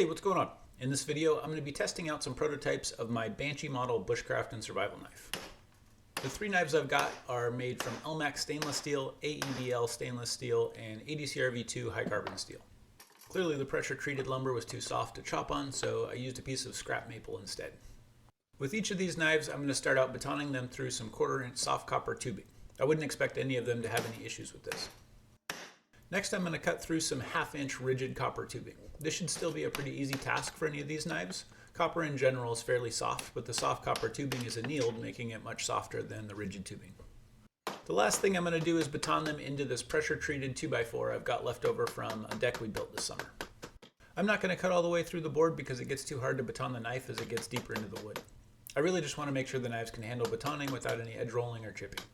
Hey, what's going on? In this video, I'm going to be testing out some prototypes of my Banshee model bushcraft and survival knife. The three knives I've got are made from Elmax stainless steel, AEB-L stainless steel, and ADCRV2 high carbon steel. Clearly the pressure treated lumber was too soft to chop on, so I used a piece of scrap maple instead. With each of these knives, I'm going to start out batoning them through some 1/4 inch soft copper tubing. I wouldn't expect any of them to have any issues with this. Next, I'm going to cut through some 1/2 inch rigid copper tubing. This should still be a pretty easy task for any of these knives. Copper in general is fairly soft, but the soft copper tubing is annealed, making it much softer than the rigid tubing. The last thing I'm going to do is baton them into this pressure-treated 2x4 I've got left over from a deck we built this summer. I'm not going to cut all the way through the board because it gets too hard to baton the knife as it gets deeper into the wood. I really just want to make sure the knives can handle batoning without any edge rolling or chipping.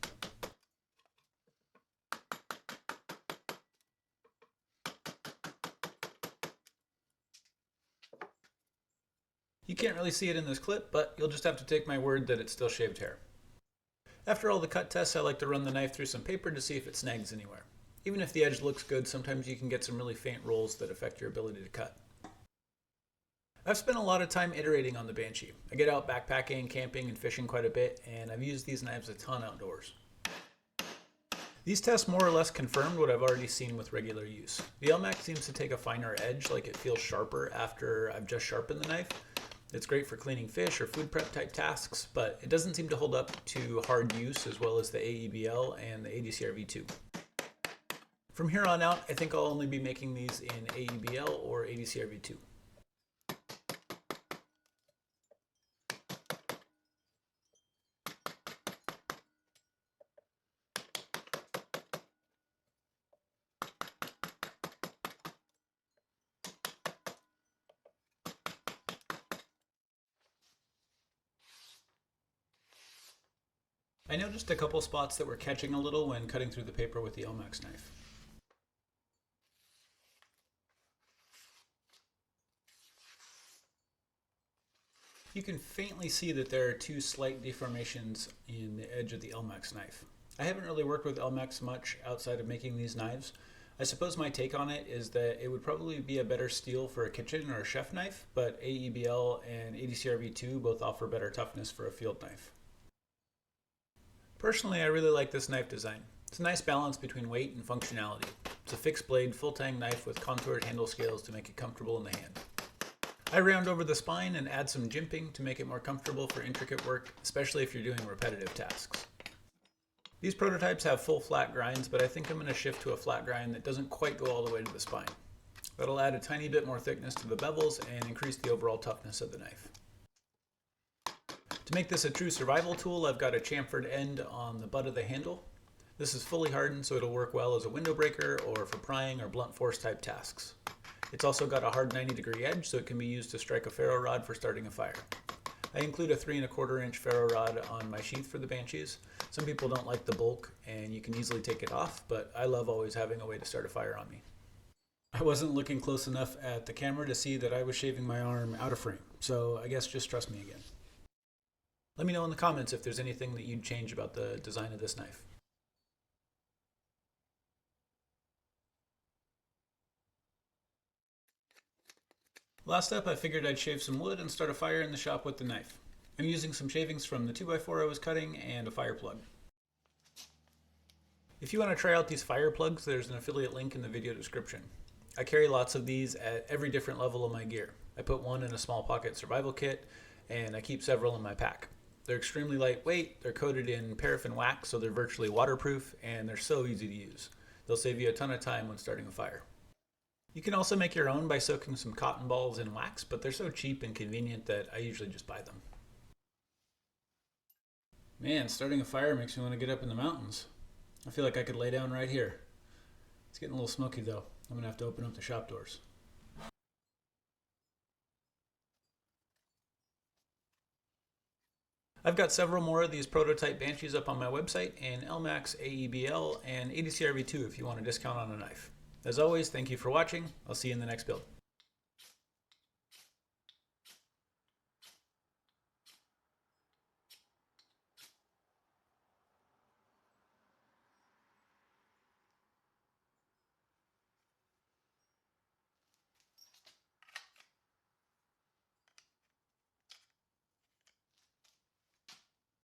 You can't really see it in this clip, but you'll just have to take my word that it's still shaved hair. After all the cut tests, I like to run the knife through some paper to see if it snags anywhere. Even if the edge looks good, sometimes you can get some really faint rolls that affect your ability to cut. I've spent a lot of time iterating on the Banshee. I get out backpacking, camping, and fishing quite a bit, and I've used these knives a ton outdoors. These tests more or less confirmed what I've already seen with regular use. The Elmax seems to take a finer edge, like it feels sharper after I've just sharpened the knife. It's great for cleaning fish or food prep type tasks, but it doesn't seem to hold up to hard use as well as the AEB-L and the ADCRV2. From here on out, I think I'll only be making these in AEB-L or ADCRV2. I noticed a couple spots that were catching a little when cutting through the paper with the Elmax knife. You can faintly see that there are two slight deformations in the edge of the Elmax knife. I haven't really worked with Elmax much outside of making these knives. I suppose my take on it is that it would probably be a better steel for a kitchen or a chef knife, but AEB-L and ADCRV2 both offer better toughness for a field knife. Personally, I really like this knife design. It's a nice balance between weight and functionality. It's a fixed blade, full-tang knife with contoured handle scales to make it comfortable in the hand. I round over the spine and add some jimping to make it more comfortable for intricate work, especially if you're doing repetitive tasks. These prototypes have full flat grinds, but I think I'm going to shift to a flat grind that doesn't quite go all the way to the spine. That'll add a tiny bit more thickness to the bevels and increase the overall toughness of the knife. To make this a true survival tool, I've got a chamfered end on the butt of the handle. This is fully hardened, so it'll work well as a window breaker or for prying or blunt force type tasks. It's also got a hard 90-degree edge, so it can be used to strike a ferro rod for starting a fire. I include a 3 1/4 inch ferro rod on my sheath for the Banshees. Some people don't like the bulk, and you can easily take it off, but I love always having a way to start a fire on me. I wasn't looking close enough at the camera to see that I was shaving my arm out of frame, so I guess just trust me again. Let me know in the comments if there's anything that you'd change about the design of this knife. Last up, I figured I'd shave some wood and start a fire in the shop with the knife. I'm using some shavings from the 2x4 I was cutting and a fire plug. If you want to try out these fire plugs, there's an affiliate link in the video description. I carry lots of these at every different level of my gear. I put one in a small pocket survival kit, and I keep several in my pack. They're extremely lightweight, they're coated in paraffin wax, so they're virtually waterproof, and they're so easy to use. They'll save you a ton of time when starting a fire. You can also make your own by soaking some cotton balls in wax, but they're so cheap and convenient that I usually just buy them. Man, starting a fire makes me want to get up in the mountains. I feel like I could lay down right here. It's getting a little smoky though. I'm going to have to open up the shop doors. I've got several more of these prototype Banshees up on my website, and Elmax AEB-L and ADCRV2 if you want a discount on a knife. As always, thank you for watching. I'll see you in the next build.